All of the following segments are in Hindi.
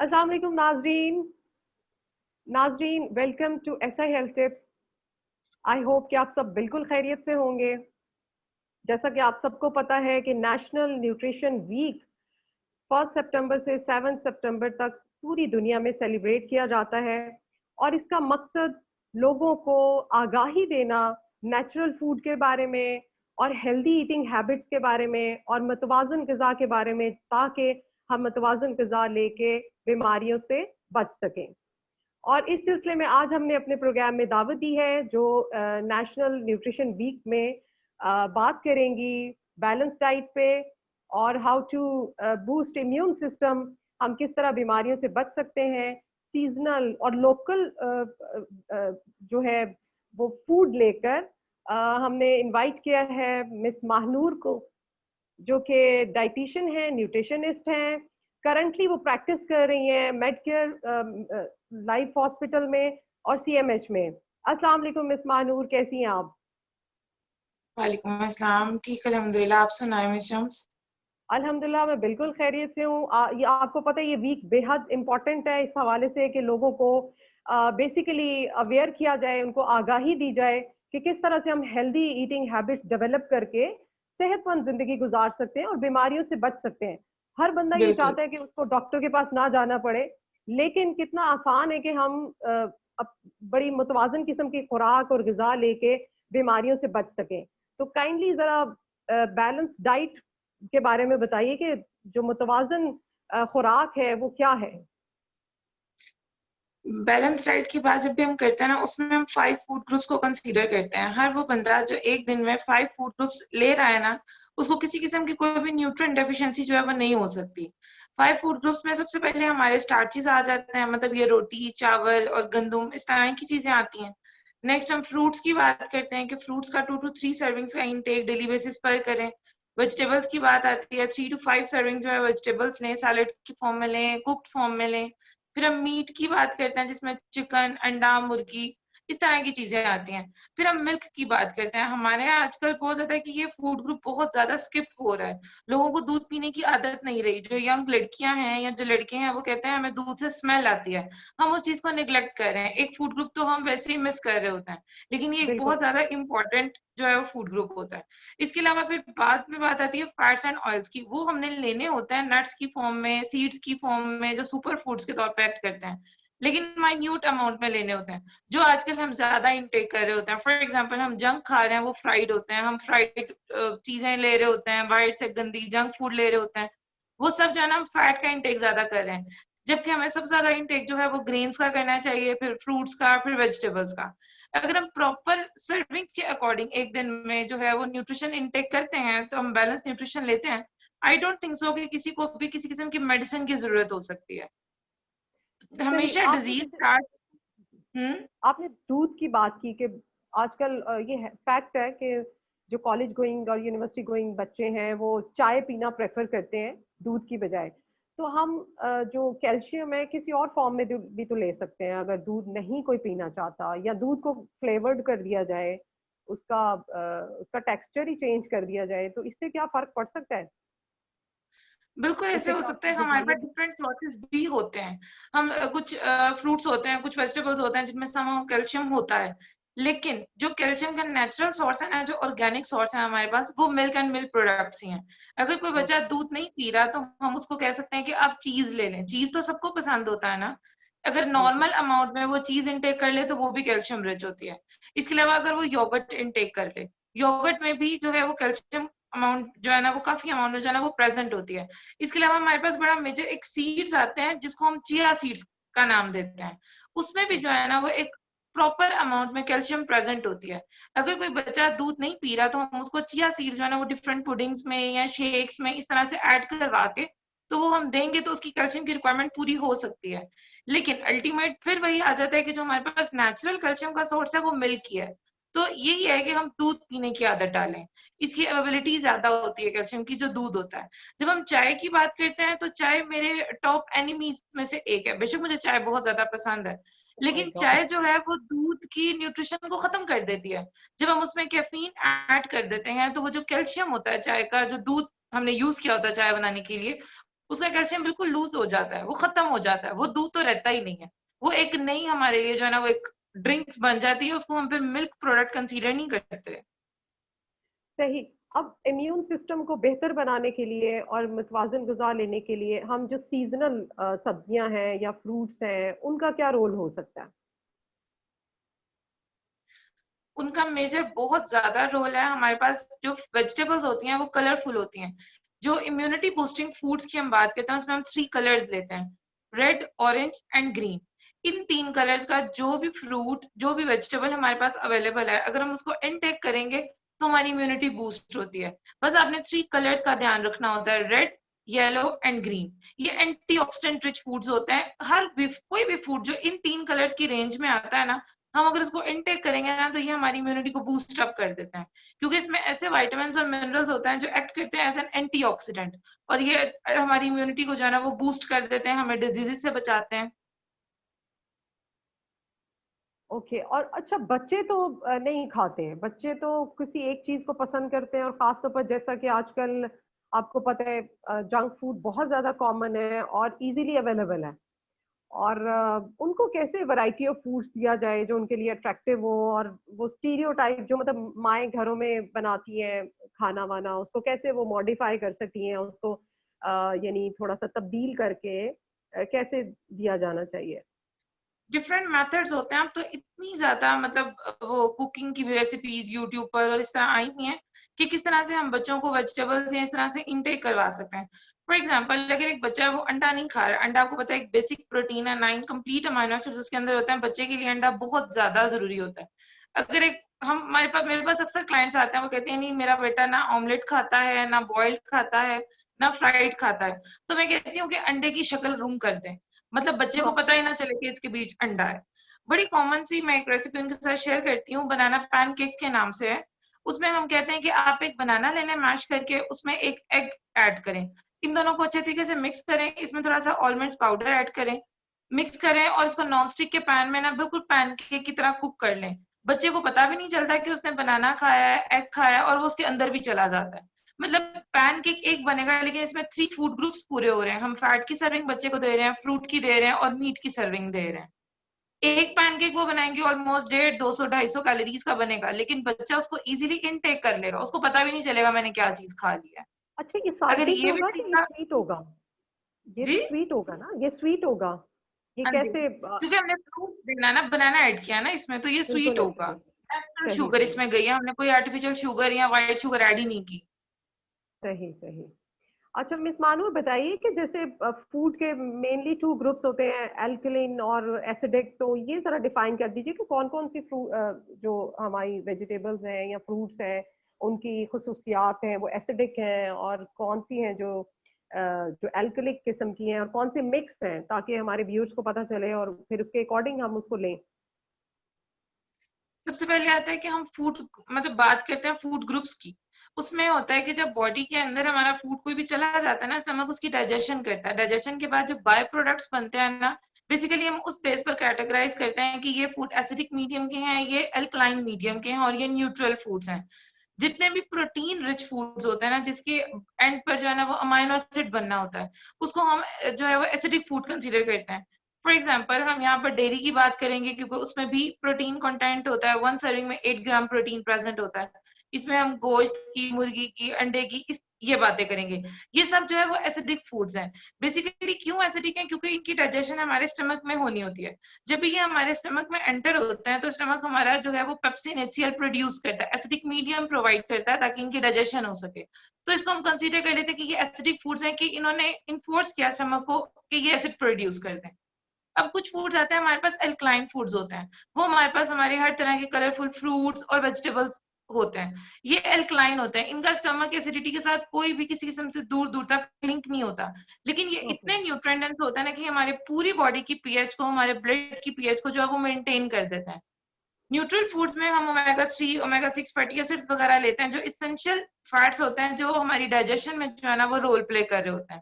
अस्सलाम वालेकुम नाजरीन, welcome to SI health tips. I hope कि आप सब बिल्कुल खैरियत से होंगे। जैसा कि आप सबको पता है कि नेशनल न्यूट्रिशन वीक 1 सितंबर से 7 सितंबर तक पूरी दुनिया में सेलिब्रेट किया जाता है और इसका मकसद लोगों को आगाही देना नेचुरल फूड के बारे में और हेल्दी ईटिंग हैबिट्स के बारे में और मतवाजन ग़िज़ा के बारे में, ताकि हम मतवाजन ग़िज़ा लेके बीमारियों से बच सकें। और इस सिलसिले में आज हमने अपने प्रोग्राम में दावत दी है जो नेशनल न्यूट्रिशन वीक में बात करेंगी बैलेंस डाइट पे और how to boost immune system, हम किस तरह बीमारियों से बच सकते हैं। सीजनल और लोकल जो है वो फूड लेकर हमने इनवाइट किया है मिस माहनूर को, जो कि डाइटिशियन है, न्यूट्रिशनिस्ट हैं। करंटली वो प्रैक्टिस कर रही हैं मेडकेयर लाइफ हॉस्पिटल में और सीएमएच में। अस्सलाम वालेकुम मिस माहनूर, कैसी हैं आप? वालेकुम अस्सलाम। ठीक अल्हम्दुलिल्लाह। आप सुनाए मिस शम्स? अल्हम्दुलिल्लाह मैं बिल्कुल खैरियत से हूँ। ये आपको पता है ये वीक बेहद इम्पोर्टेंट है इस हवाले से कि लोगों को बेसिकली अवेयर किया जाए, उनको आगाही दी जाए कि किस तरह से हम हेल्दी ईटिंग हैबिट्स डेवलप करके सेहतमंद जिंदगी गुजार सकते हैं और बीमारियों से बच सकते हैं। हर बंदा ये बिल्कुल चाहता है कि उसको डॉक्टर के पास ना जाना पड़े, लेकिन कितना आसान है कि हम बड़ी मुतवाजन किस्म की खुराक और ग़िज़ा लेके बीमारियों से बच सकें। तो काइंडली जरा बैलेंस डाइट के बारे में बताइए कि जो मुतवाजन खुराक है वो क्या है? बैलेंस डाइट की बात जब भी हम करते हैं ना, उसमें हम 5 फूड ग्रुप्स को कंसीडर करते हैं। हर वो बंदा जो एक दिन में 5 फूड ग्रुप्स ले रहा है ना, उसको किसी किस्म की कोई भी न्यूट्रिएंट डेफिशिएंसी जो है वो नहीं हो सकती। 5 फूड ग्रुप्स में सबसे पहले हमारे स्टार्चेस आ जाते हैं, मतलब ये रोटी, चावल और गंदुम, इस तरह की चीजें आती हैं। नेक्स्ट हम फ्रूट्स की बात करते हैं कि फ्रूट्स का 2 to 3 सर्विंग्स का इंटेक डेली बेसिस पर करें। वेजिटेबल्स की बात आती है, 3 to 5 सर्विंग जो है वेजिटेबल्स लें, सैलेड की फॉर्म में लें, कुक्ड फॉर्म में लें। फिर हम मीट की बात करते हैं जिसमें चिकन, अंडा, मुर्गी, इस तरह की चीजें आती हैं। फिर हम मिल्क की बात करते हैं। हमारे यहाँ आजकल बहुत ज्यादा है कि ये फूड ग्रुप बहुत ज्यादा स्किप हो रहा है। लोगों को दूध पीने की आदत नहीं रही। जो यंग लड़कियां हैं या जो लड़के हैं वो कहते हैं हमें दूध से स्मेल आती है। हम उस चीज को निग्लेक्ट कर रहे हैं। एक फूड ग्रुप तो हम वैसे ही मिस कर रहे होते हैं, लेकिन ये एक बिल्कुल। बहुत ज्यादा इंपॉर्टेंट जो है वो फूड ग्रुप होता है। इसके अलावा फिर बाद में बात आती है फैट्स एंड ऑयल्स की। वो हमने लेने होते हैं नट्स की फॉर्म में, सीड्स की फॉर्म में, जो सुपर फूड्स के तौर पे एक्ट करते हैं, लेकिन माइन्यूट अमाउंट में लेने होते हैं, जो आजकल हम ज्यादा इनटेक कर रहे होते हैं। फॉर एग्जांपल हम जंक खा रहे हैं, वो फ्राइड होते हैं, हम फ्राइड चीजें ले रहे होते हैं, बाहर से गंदी जंक फूड ले रहे होते हैं। वो सब जो है ना, हम फैट का इंटेक ज्यादा कर रहे हैं, जबकि हमें सबसे ज्यादा इंटेक जो है वो ग्रेन्स का करना चाहिए, फिर फ्रूट्स का, फिर वेजिटेबल्स का। अगर हम प्रॉपर सर्विंग्स के अकॉर्डिंग एक दिन में जो है वो न्यूट्रिशन इंटेक करते हैं, तो हम बैलेंस न्यूट्रिशन लेते हैं। आई डोंट थिंक सो कि किसी को भी किसी किस्म की मेडिसिन की जरूरत हो सकती है। सही। हमेशा आपने डिजीज जैसे स्टार्ट। हम्म। आपने दूध की बात की कि आजकल ये फैक्ट है कि जो कॉलेज गोइंग और यूनिवर्सिटी गोइंग बच्चे हैं वो चाय पीना प्रेफर करते हैं दूध की बजाय। तो हम जो कैल्शियम है किसी और फॉर्म में भी तो ले सकते हैं। अगर दूध नहीं कोई पीना चाहता या दूध को फ्लेवर्ड कर दिया जाए, उसका टेक्सचर ही चेंज कर दिया जाए, तो इससे क्या फर्क पड़ सकता है? बिल्कुल ऐसे इससे हो क्या सकता है। हमारे पास बीमारियां? डिफरेंट चॉइसेस भी होते हैं। हम कुछ फ्रूट्स होते हैं, कुछ वेजिटेबल्स होते हैं जिनमें सम कैल्शियम होता है, लेकिन जो कैल्शियम का नेचुरल सोर्स है ना, जो ऑर्गेनिक सोर्स है हमारे पास, वो मिल्क एंड मिल्क प्रोडक्ट्स ही हैं। अगर कोई बच्चा ओके। दूध नहीं पी रहा, तो हम उसको कह सकते हैं कि आप चीज ले लें। चीज तो सबको पसंद होता है ना। अगर बिल्कुल। नॉर्मल अमाउंट में वो चीज इनटेक कर ले, तो वो भी कैल्शियम रिच होती है। इसके अलावा अगर वो योगर्ट इनटेक कर ले, योगर्ट में भी जो है वो कैल्शियम अमाउंट जो है ना, वो काफी अमाउंट में जो है ना वो प्रेजेंट होती है। इसके अलावा हमारे पास बड़ा मेजर एक सीड्स आते हैं जिसको हम चिया सीड्स का नाम देते हैं। उसमें भी जो है ना वो एक प्रॉपर अमाउंट में कैल्शियम प्रेजेंट होती है। अगर कोई बच्चा दूध नहीं पी रहा, तो हम उसको चिया सीड्स जो है ना वो डिफरेंट पुडिंग्स में या शेक्स में इस तरह से ऐड करवा के तो वो हम देंगे, तो उसकी कैल्शियम की रिक्वायरमेंट पूरी हो सकती है। लेकिन अल्टीमेट फिर वही आ जाता है कि जो हमारे पास नेचुरल कैल्शियम का सोर्स है वो मिल्क ही है। तो यही है कि हम दूध पीने की आदत डालें। इसकी अवेलेबिलिटी ज्यादा होती है कैल्शियम की, जो दूध होता है। जब हम चाय की बात करते हैं, तो चाय मेरे टॉप एनिमीज में से एक है। बेशक मुझे चाय बहुत ज्यादा पसंद है, माय लेकिन गॉड। चाय जो है वो दूध की न्यूट्रिशन को खत्म कर देती है। जब हम उसमें कैफीन ऐड कर देते हैं, तो वो जो कैल्शियम होता है चाय का, जो दूध हमने यूज किया होता है चाय बनाने के लिए, उसका कैल्शियम बिल्कुल लूज हो जाता है, वो खत्म हो जाता है, वो दूध तो रहता ही नहीं है। वो एक नई हमारे लिए जो है ना वो एक ड्रिंक्स बन जाती है, उसको हम फिर मिल्क प्रोडक्ट कंसीडर नहीं करते। सही। अब इम्यून सिस्टम को बेहतर बनाने के लिए और मुतवाज़िन ग़िज़ा लेने के लिए हम जो सीजनल सब्जियां हैं या फ्रूट्स हैं, उनका क्या रोल हो सकता है? उनका मेजर बहुत ज्यादा रोल है। हमारे पास जो वेजिटेबल्स होती हैं वो कलरफुल होती हैं। जो इम्यूनिटी बूस्टिंग फूड्स की हम बात करते हैं उसमें हम 3 कलर्स लेते हैं, red, orange and green. In 3 colours का जो भी फ्रूट, जो भी वेजिटेबल हमारे पास अवेलेबल है, अगर हम उसको इनटेक करेंगे तो हमारी इम्यूनिटी बूस्ट होती है। बस आपने 3 कलर्स का ध्यान रखना होता है, रेड, येलो एंड ग्रीन। ये एंटीऑक्सीडेंट रिच फूड्स होते हैं। हर भी कोई भी फूड जो इन 3 कलर्स की रेंज में आता है ना, हम अगर इसको इनटेक करेंगे ना तो ये हमारी इम्यूनिटी को बूस्ट अप कर देते हैं, क्योंकि इसमें ऐसे विटामिन और मिनरल्स होते हैं जो एक्ट करते हैं एज एन एंटीऑक्सीडेंट, और ये हमारी इम्यूनिटी को जो है ना वो बूस्ट कर देते हैं, हमें डिजीजेस से बचाते हैं। ओके। और अच्छा, बच्चे तो नहीं खाते हैं, बच्चे तो किसी एक चीज को पसंद करते हैं, और खासतौर पर जैसा कि आजकल आपको पता है जंक फूड बहुत ज्यादा कॉमन है और इजीली अवेलेबल है। और उनको कैसे वैरायटी ऑफ फूड्स दिया जाए जो उनके लिए अट्रैक्टिव हो, और वो स्टीरियोटाइप जो मतलब माएँ घरों में बनाती हैं खाना वाना, उसको कैसे वो मॉडिफाई कर सकती हैं, उसको यानी थोड़ा सा तब्दील करके कैसे दिया जाना चाहिए? डिफरेंट मेथड्स होते हैं। अब तो इतनी ज्यादा मतलब वो कुकिंग की भी रेसिपीज यूट्यूब पर और इस तरह आई हुई हैं कि किस तरह से हम बच्चों को वेजिटेबल्स या इस तरह से इनटेक करवा सकते हैं। फॉर एग्जाम्पल, अगर एक बच्चा वो अंडा नहीं खा रहा है, अंडा आपको पता है एक बेसिक प्रोटीन है, 9 कंप्लीट अमाइनो एसिड्स उसके अंदर होता है, बच्चे के लिए अंडा बहुत ज्यादा जरूरी होता है। अगर एक हम हमारे पास मेरे पास अक्सर क्लाइंट्स आते हैं, वो कहते हैं नहीं मेरा बेटा ना ऑमलेट खाता है, ना बॉइल्ड खाता है, ना फ्राइड खाता है। तो मैं कहती हूँ कि अंडे की शक्ल गुम कर दें, मतलब बच्चे को हाँ। पता ही ना चले कि इसके बीच अंडा है। बड़ी कॉमन सी मैं एक रेसिपी उनके साथ शेयर करती हूँ, बनाना पैनकेक्स के नाम से है। उसमें हम कहते हैं कि आप एक बनाना ले लें मैश करके, उसमें एक एग ऐड करें, इन दोनों को अच्छे तरीके से मिक्स करें, इसमें थोड़ा सा ऑलमंड्स पाउडर ऐड करें, मिक्स करें और इसको नॉन स्टिक के पैन में ना बिल्कुल पैनकेक की तरह कुक कर लें। बच्चे को पता भी नहीं चलता कि उसने बनाना खाया है, एग खाया है, और वो उसके अंदर भी चला जाता है। मतलब पैनकेक एक बनेगा लेकिन इसमें 3 फूड ग्रुप्स पूरे हो रहे हैं। हम फैट की सर्विंग बच्चे को दे रहे हैं, फ्रूट की दे रहे हैं और मीट की सर्विंग दे रहे हैं। एक पैनकेक वो बनाएंगे ऑलमोस्ट 150 200 250 कैलोरीज का बनेगा, लेकिन बच्चा उसको इजीली इनटेक कर लेगा, उसको पता भी नहीं चलेगा मैंने क्या चीज खा ली है। अच्छा, ये अगर सात्विक ये भी होगा कि ये तरीका। स्वीट होगा? ये जी। स्वीट होगा ना, ये स्वीट होगा? ये हाँ जी, कैसे क्योंकि हमने फ्रूट देना ना, बनाना ऐड किया ना इसमें, तो ये स्वीट बिल्कुल होगा। सही। नेचुरल सही शुगर सही इसमें गई है, हमने कोई आर्टिफिशियल शुगर या व्हाइट शुगर ऐड ही नहीं की। सही सही। अच्छा मिस मानू, बताइए कि जैसे फूड के मेनली 2 ग्रुप्स होते हैं, अल्कलीन और एसिडिक, तो ये जरा डिफाइन कर दीजिए कि कौन कौन सी जो हमारी वेजिटेबल्स हैं या फ्रूट्स हैं, उनकी खुसूसियात हैं, वो एसिडिक हैं, और कौन सी हैं जो अल्कलिक किस्म की हैं, और कौन से मिक्स हैं, ताकि हमारे व्यूअर्स को पता चले और फिर उसके अकॉर्डिंग हम उसको लें। सबसे पहले आता है कि हम फूड मतलब बात करते हैं फूड ग्रुप्स की। उसमें होता है कि जब बॉडी के अंदर हमारा फूड कोई भी चला जाता है ना, स्टमक उसकी डाइजेशन करता है। डाइजेशन के बाद जो बाय प्रोडक्ट्स बनते हैं ना, बेसिकली हम उस बेस पर कैटेगराइज करते हैं कि ये फूड एसिडिक मीडियम के हैं, ये अल्कलाइन मीडियम के हैं और ये न्यूट्रल फूड्स हैं। जितने भी प्रोटीन रिच फूड्स होते हैं ना, जिसके एंड पर जो है ना वो अमाइनो एसिड बनना होता है, उसको हम जो है वो एसिडिक फूड कंसीडर करते हैं। फॉर एग्जाम्पल, हम यहाँ पर डेयरी की बात करेंगे क्योंकि उसमें भी प्रोटीन कंटेंट होता है, 1 सर्विंग में 8 ग्राम प्रोटीन प्रेजेंट होता है। इसमें हम गोश्त की, मुर्गी की, अंडे की ये बातें करेंगे। ये सब जो है वो एसिडिक फूड्स हैं। बेसिकली क्यों एसिडिक है? क्योंकि इनकी डाइजेशन हमारे स्टमक में होनी होती है। जब भी ये हमारे स्टमक में एंटर होते हैं तो स्टमक हमारा जो है वो पेप्सिन एचसीएल प्रोड्यूस करता है, एसिडिक मीडियम प्रोवाइड करता है ताकि इनकी डाइजेशन हो सके। तो इसको हम कंसीडर कर लेते हैं कि ये एसिडिक फूड्स हैं, कि इन्होंने इन्फोर्स किया स्टमक को कि ये एसिड प्रोड्यूस कर दें। अब कुछ फूड्स आते हैं हमारे पास, एल्कलाइन फूड्स होते हैं। वो हमारे पास हमारे हर तरह के कलरफुल फ्रूट्स और वेजिटेबल्स होते हैं। ये एल्कलाइन होते हैं, इनका स्टमक एसिडिटी के साथ कोई भी किसी किस्म से दूर दूर तक लिंक नहीं होता। लेकिन ये ओके। इतने न्यूट्रिएंट डेंस होता है ना कि हमारे पूरी बॉडी की पीएच को, हमारे ब्लड की पीएच को जो है वो मेंटेन कर देते हैं। न्यूट्रल फूड्स में हम ओमेगा 3 ओमेगा 6 फैटी एसिड्स वगैरह लेते हैं, जो इसेंशियल फैट्स होते हैं, जो हमारी डाइजेशन में जो है ना वो रोल प्ले कर रहे होते हैं।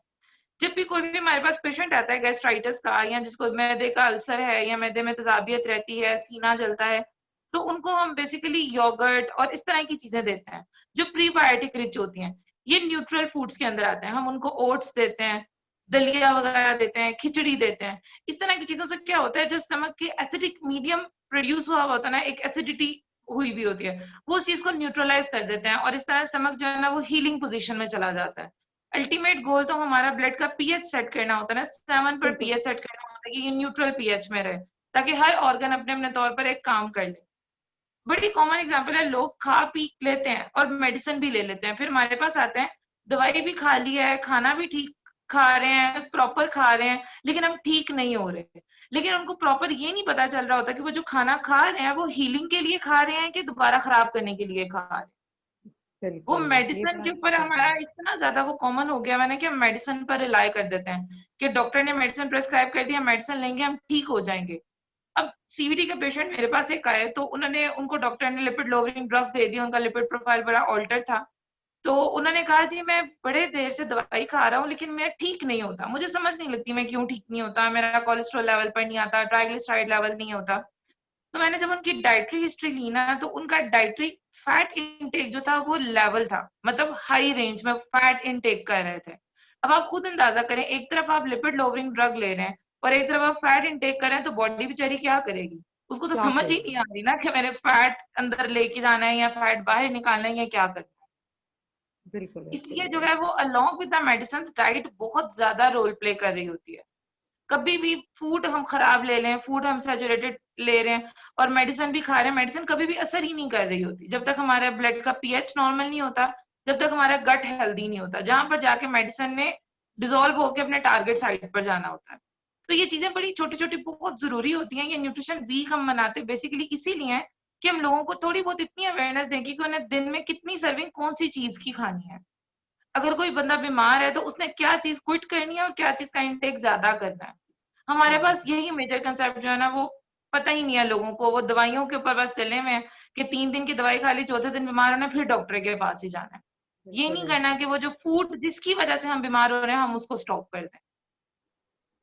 जब भी कोई भी हमारे पास पेशेंट आता है गैस्ट्राइटिस का, या जिसको मैदे का अल्सर है या मैदे में तेजाबियत रहती है, सीना जलता है, तो उनको हम बेसिकली योगर्ट और इस तरह की चीजें देते हैं जो प्रीबायोटिक रिच होती हैं। ये न्यूट्रल फूड्स के अंदर आते हैं। हम उनको ओट्स देते हैं, दलिया वगैरह देते हैं, खिचड़ी देते हैं। इस तरह की चीजों से क्या होता है, जो स्टमक के एसिडिक मीडियम प्रोड्यूस हुआ होता है ना, एक एसिडिटी हुई भी होती है, वो उस चीज को न्यूट्रलाइज कर देते हैं और इस तरह स्टमक जो है ना वो हीलिंग पोजीशन में चला जाता है। अल्टीमेट गोल तो हमारा ब्लड का पीएच सेट करना होता है ना, 7 पर बिल्कुल। पीएच सेट करना होता है कि ये न्यूट्रल पीएच में रहे, ताकि हर ऑर्गन अपने अपने तौर पर एक काम कर ले। बड़ी कॉमन एग्जांपल है, लोग खा पी लेते हैं और मेडिसिन भी ले लेते हैं, फिर हमारे पास आते हैं, दवाई भी खा ली है, खाना भी ठीक खा रहे हैं, प्रॉपर खा रहे हैं, लेकिन हम ठीक नहीं हो रहे। लेकिन उनको प्रॉपर ये नहीं पता चल रहा होता कि वो जो खाना खा रहे हैं वो हीलिंग के लिए खा रहे हैं कि दोबारा खराब करने के लिए खा रहे हैं। वो बिल्कुल, ये मेडिसिन के बात ऊपर सही हमारा है। इतना ज्यादा वो कॉमन हो गया मैंने कि हम मेडिसिन पर रिलाय कर देते हैं कि डॉक्टर ने मेडिसिन प्रेस्क्राइब कर दिया, मेडिसिन लेंगे हम ठीक हो जाएंगे। अब सीवीडी का पेशेंट मेरे पास एक आए, तो उन्होंने उनको डॉक्टर ने लिपिड लोअरिंग ड्रग्स दे दी, उनका लिपिड प्रोफाइल बड़ा ऑल्टर था। तो उन्होंने कहा जी मैं बड़े देर से दवाई खा रहा हूँ लेकिन मैं ठीक नहीं होता, मुझे समझ नहीं लगती मैं क्यों ठीक नहीं होता, मेरा कोलेस्ट्रॉल लेवल पर नहीं आता, ट्राइग्लिसराइड लेवल नहीं होता। तो मैंने जब उनकी डाइटरी हिस्ट्री ली ना, तो उनका डाइटरी फैट इनटेक जो था वो लेवल था, मतलब हाई रेंज में फैट इनटेक कर रहे थे। अब आप खुद अंदाजा करें, एक तरफ आप लिपिड लोअरिंग ड्रग ले रहे हैं और एक तरफ आप फैट इनटेक कर रहे हैं, तो बॉडी बेचारी क्या करेगी? उसको तो क्या समझ ही करेगी? नहीं आ रही ना कि मैंने फैट अंदर लेके जाना है या फैट बाहर निकालना है या क्या करना है। बिल्कुल इसलिए बिल्कुल। जो है वो along with the medicine diet बहुत ज्यादा रोल प्ले कर रही होती है। कभी भी फूड हम खराब ले लें, फूड हम सैचुरेटेड ले रहे हैं और मेडिसिन भी खा रहे हैं, मेडिसिन कभी भी असर ही नहीं कर रही होती जब तक हमारा ब्लड का पीएच नॉर्मल नहीं होता, जब तक हमारा गट हेल्दी नहीं होता, जहां पर जाके मेडिसिन ने डिसॉल्व होकर अपने टारगेट साइड पर जाना होता है। तो ये चीजें बड़ी छोटी छोटी बहुत जरूरी होती हैं। ये न्यूट्रिशन वीक हम मनाते बेसिकली इसीलिए हैं कि हम लोगों को थोड़ी बहुत इतनी अवेयरनेस दें कि उन्हें दिन में कितनी सर्विंग कौन सी चीज की खानी है। अगर कोई बंदा बीमार है तो उसने क्या चीज क्विट करनी है और क्या चीज का इंटेक ज्यादा करना है। हमारे हाँ पास यही मेजर कंसेप्ट जो है ना वो पता ही नहीं है लोगों को, वो दवाइयों के ऊपर बस चले हुए हैं कि 3 दिन की दवाई खा ली, चौथे दिन बीमार होना फिर डॉक्टर के पास ही जाना है। ये बिल्कुल नहीं करना बिल्कुल। कि वो जो फूड जिसकी वजह से हम बीमार हो रहे हैं हम उसको स्टॉप कर दें।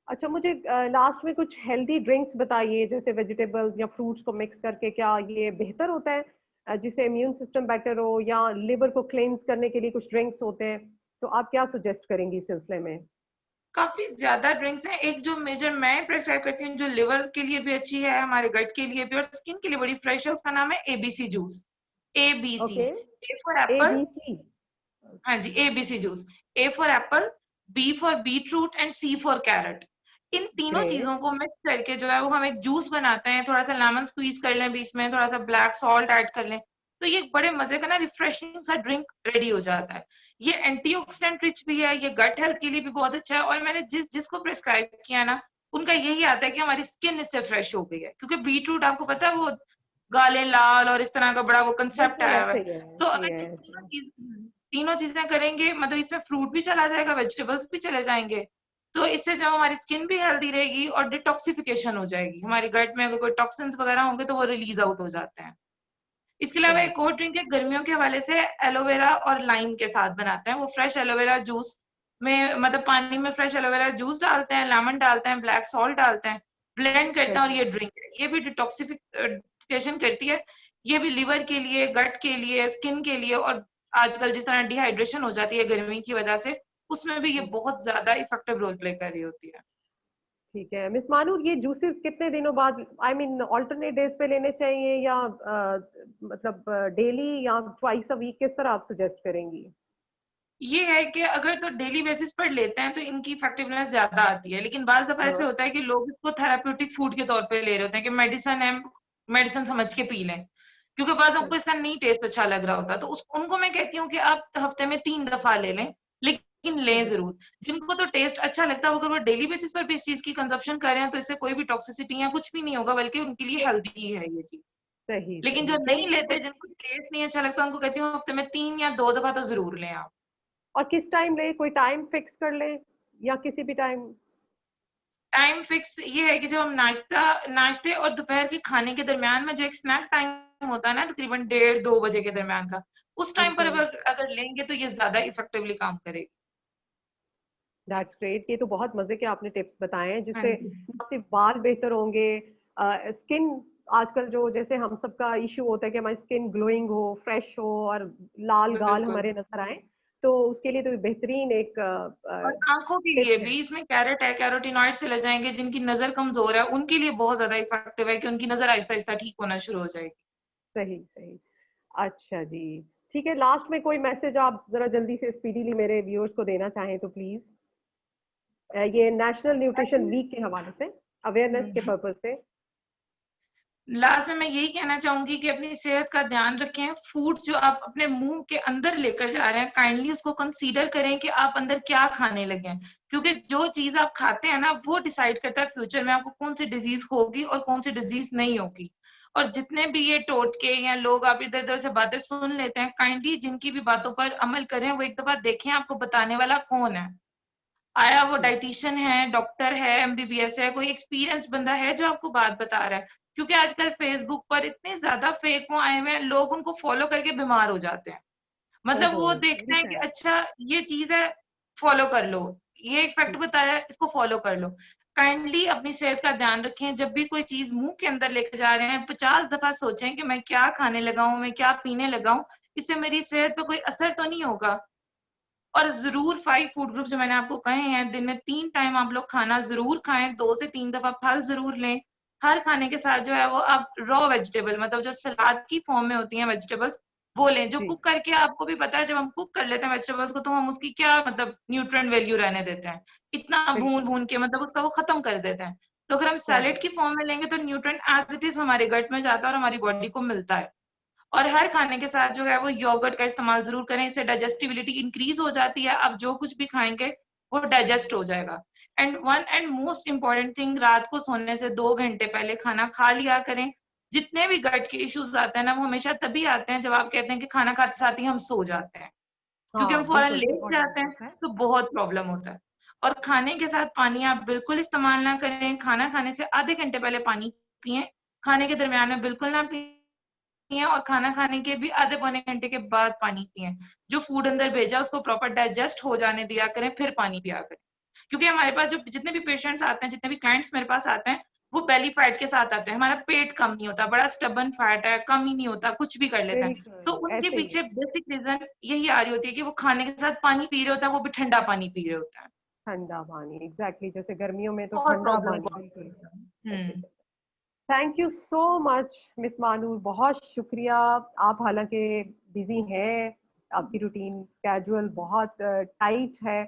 अच्छा, मुझे लास्ट में कुछ हेल्दी ड्रिंक्स बताइए, जैसे वेजिटेबल्स या फ्रूट्स को मिक्स करके, क्या ये बेहतर होता है जिससे इम्यून सिस्टम बेटर हो, या लिवर को क्लेंस करने के लिए कुछ ड्रिंक्स होते हैं? तो आप क्या सजेस्ट करेंगी इस सिलसिले में? काफी ज्यादा ड्रिंक्स हैं, एक जो मेजर मैं प्रेस्क्राइब करती हूँ जो लिवर के लिए भी अच्छी है, हमारे गट के लिए भी और स्किन के लिए बड़ी फ्रेश है, उसका नाम है A B C juice. A B C, okay. A for A apple. B C. हाँ जी, A B C juice. A for apple, B for beetroot and C for carrot. इन तीनों ग्रेट। चीजों को मिक्स करके जो है वो हम एक जूस बनाते हैं, थोड़ा सा लेमन स्क्वीज कर लें, बीच में थोड़ा सा ब्लैक सॉल्ट ऐड कर लें, तो ये एक बड़े मजे का ना रिफ्रेशिंग सा ड्रिंक रेडी हो जाता है। ये एंटीऑक्सीडेंट रिच भी है, ये गट हेल्थ के लिए भी बहुत अच्छा है, और मैंने जिसको प्रिस्क्राइब किया ना उनका यही आता है कि हमारी स्किन इससे फ्रेश हो गई है, क्योंकि बीटरूट आपको पता है वो गाले लाल और इस तरह का बड़ा वो कंसेप्ट बिल्कुल आया हुआ ऐसे है। ही है, तो ये अगर ये है। तीनों चीजें करेंगे, मतलब इसमें फ्रूट भी चला जाएगा, वेजिटेबल्स भी चले जाएंगे, तो इससे जो हमारी स्किन भी हेल्दी रहेगी और डिटॉक्सिफिकेशन हो जाएगी, हमारे गट में अगर कोई टॉक्सिन्स वगैरह होंगे तो वो रिलीज आउट हो जाते हैं। इसके अलावा सही। एक और ड्रिंक है गर्मियों के हवाले से, एलोवेरा और लाइम के साथ बनाते हैं, वो फ्रेश एलोवेरा जूस में, मतलब पानी में फ्रेश एलोवेरा जूस डालते हैं, लेमन डालते हैं, ब्लैक सॉल्ट डालते हैं, ब्लेंड करते हैं और सही। ये ड्रिंक है, ये भी डिटॉक्सिफिकेशन करती है। ये भी लिवर के लिए, गट के लिए, स्किन के लिए, और आजकल जिस तरह डिहाइड्रेशन हो जाती है गर्मी की वजह से, उसमें भी ये बहुत ज्यादा इफेक्टिव रोल प्ले कर रही होती है। ठीक है मिस मानूर, ये जूसेस कितने दिनों बाद, आई मीन ऑल्टरनेट डेज पे लेने चाहिए, या मतलब डेली या ट्वाइस अ वीक, किस तरह आप सजेस्ट करेंगी? ये है कि अगर तो डेली बेसिस पर लेते हैं तो इनकी इफेक्टिवनेस ज्यादा आती है, लेकिन बार दफा ऐसे हाँ। होता है कि लोग इसको थेराप्यूटिक फूड के तौर पे ले रहे होते हैं कि मेडिसिन है, मेडिसिन समझ के पी लें, क्योंकि बाद सही। उनको इसका नहीं टेस्ट अच्छा लग रहा होता, तो उनको मैं कहती हूँ कि आप हफ्ते में 3 दफा ले लें, लेकिन लें सही। जरूर। जिनको तो टेस्ट अच्छा लगता है, अगर वो डेली बेसिस पर भी इस चीज की कंजप्शन कर रहे हैं तो इससे कोई भी टॉक्सिसिटी या कुछ भी नहीं होगा, बल्कि उनके लिए हेल्दी है ये चीज। सही लेकिन जो सही, नहीं जनरली लेते, जिनको टेस्ट नहीं अच्छा लगता, उनको कहती हूँ हफ्ते में 3 या 2 दफा तो जरूर लें आप। और किस टाइम ले, कोई टाइम फिक्स कर ले, या किसी भी टाइम? टाइम फिक्स ये है कि जब हम नाश्ते और दोपहर के खाने के दरमियान में जो एक स्नैक टाइम होता है ना, तकरीबन 1:30-2 बजे के दरमियान का, उस टाइम पर बिल्कुल। अगर लेंगे तो ये ज्यादा इफेक्टिवली काम करेगी। दैट्स ग्रेट, ये तो बहुत मजे के आपने टिप्स बताए हैं, हाँ जिससे जी। न सिर्फ बाल बेहतर होंगे, स्किन, आजकल जो जैसे हम सबका इशू होता है कि हमारी स्किन ग्लोइंग हो, फ्रेश हो, और लाल गाल बिल्कुल। हमारे नजर आए, तो उसके लिए तो बेहतरीन एक और आंखों के लिए भी इसमें कैरेट है, कैरोटिनॉइड चले जाएंगे, जिनकी नजर कमजोर है उनके लिए बहुत ज्यादा इफेक्टिव है कि उनकी नजर आहिस्ता आहिस्ता ठीक होना शुरू हो जाएगी। सही सही। अच्छा जी, ठीक है, लास्ट में कोई मैसेज आप जरा जल्दी से स्पीडीली मेरे व्यूअर्स को देना चाहें तो प्लीज, ये नेशनल न्यूट्रिशन वीक के हवाले से, अवेयरनेस के पर्पज से। लास्ट में मैं यही कहना चाहूंगी कि अपनी सेहत का ध्यान रखें। फूड जो आप अपने मुंह के अंदर लेकर जा रहे हैं, काइंडली उसको कंसीडर करें कि आप अंदर क्या खाने लगे हैं, क्योंकि जो चीज आप खाते हैं ना वो डिसाइड करता है फ्यूचर में आपको कौन सी डिजीज होगी और कौन सी डिजीज नहीं होगी। और जितने भी ये टोटके या लोग आप इधर उधर से बातें सुन लेते हैं, काइंडली जिनकी भी बातों पर अमल करें, वो एक दफा देखें आपको बताने वाला कौन है। आया वो डाइटिशियन है, डॉक्टर है, एमबीबीएस है, कोई एक्सपीरियंस बंदा है जो आपको बात बता रहा है। क्योंकि आजकल फेसबुक पर इतने ज्यादा फेक वो आए हुए हैं, लोग उनको फॉलो करके बीमार हो जाते हैं। मतलब ओहो, वो वेरी देखते हैं कि सैड। अच्छा ये चीज है, फॉलो कर लो, ये एक फैक्ट बताया है, इसको फॉलो कर लो। काइंडली अपनी सेहत का ध्यान रखें। जब भी कोई चीज मुंह के अंदर लेके जा रहे हैं, 50 दफा सोचें कि मैं क्या खाने लगा हूं, मैं क्या पीने लगा हूं, इससे मेरी सेहत पे कोई असर तो नहीं होगा। और जरूर 5 फूड ग्रुप जो मैंने आपको कहे हैं, दिन में 3 टाइम आप लोग खाना जरूर खाएं, 2 से 3 दफा फल जरूर लें। हर खाने के साथ जो है वो आप रॉ वेजिटेबल, मतलब जो सलाद की फॉर्म में होती हैं वेजिटेबल्स, वो लें। जो जी कुक करके, आपको भी पता है जब हम कुक कर लेते हैं वेजिटेबल्स को, तो हम उसकी क्या मतलब न्यूट्रिएंट वैल्यू रहने देते हैं, इतना भून बिल्कुल। भून के मतलब उसका वो खत्म कर देते हैं। तो अगर हम सैलेड की फॉर्म में लेंगे तो न्यूट्रिएंट एज इट इज हमारे गट में जाता है और हमारी बॉडी को मिलता है। और हर खाने के साथ जो है वो योगर्ट का इस्तेमाल जरूर करें, इससे डाइजेस्टिबिलिटी इंक्रीज हो जाती है। आप जो कुछ भी खाएंगे वो डाइजेस्ट हो जाएगा। And one and most important thing, रात को सोने से 2 घंटे पहले खाना खा लिया करें। जितने भी गट के इश्यूज आते हैं ना, वो हमेशा तभी आते हैं जब आप कहते हैं कि खाना खाते साथ ही हम सो जाते हैं, क्योंकि हम हाँ फौरन बिल्कुल, लेट इम्पोर्टेंट जाते हैं, होता है। तो बहुत प्रॉब्लम होता है। और खाने के साथ पानी आप बिल्कुल इस्तेमाल ना करें। खाना खाने से आधे घंटे पहले पानी पिए, खाने के दरमियान में बिल्कुल ना पिए, और खाना खाने के भी आधे पौने घंटे के बाद पानी पिए। जो फूड अंदर भेजा उसको प्रॉपर डाइजेस्ट हो जाने दिया करें, फिर पानी पिया करें। क्योंकि हमारे पास जो जितने भी पेशेंट्स आते हैं, जितने भी क्लाइंट्स मेरे पास आते हैं, वो बेली फैट के साथ आते हैं। हमारा पेट कम नहीं होता, बड़ा स्टबन फैट है, कम ही नहीं होता, कुछ भी कर लेते वेरी हैं। तो ट्रू, उनके ऐसे ही है। पीछे बेसिक रीजन यही आ रही होती है कि वो खाने के साथ पानी पी रहे होते हैं, वो भी ठंडा पानी पी रहे होते हैं। ठंडा पानी, एग्जैक्टली, जैसे गर्मियों में तो बहुत ठंडा प्रॉब्लम पानी कॉज बिल्कुल करता है। ऐसे। Thank you so much miss Manoor, बहुत शुक्रिया। आप हालांकि बिजी हैं, आपकी रूटीन कैजुअल बहुत टाइट है,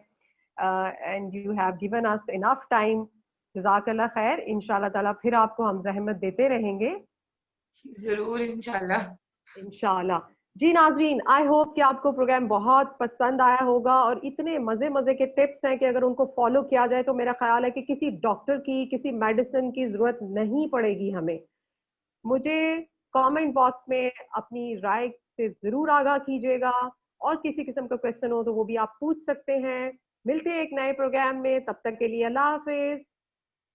and you have given us enough time. जज़ाकल्लाह खैर, इंशाल्लाह ताला फिर आपको हम जहमत देते रहेंगे। जरूर, इंशाल्लाह। इंशाल्लाह। जी नाजरीन, आई होप कि आपको प्रोग्राम बहुत पसंद आया होगा, और इतने मजे मजे के टिप्स हैं कि अगर उनको फॉलो किया जाए तो मेरा ख्याल है कि किसी डॉक्टर की, किसी मेडिसिन की जरूरत नहीं पड़ेगी हमें। मुझे कमेंट बॉक्स में अपनी राय से जरूर आगाह कीजिएगा, और किसी किस्म का क्वेश्चन हो तो वो भी आप पूछ सकते हैं। मिलते हैं एक नए प्रोग्राम में, तब तक के लिए अल्लाह हाफिज।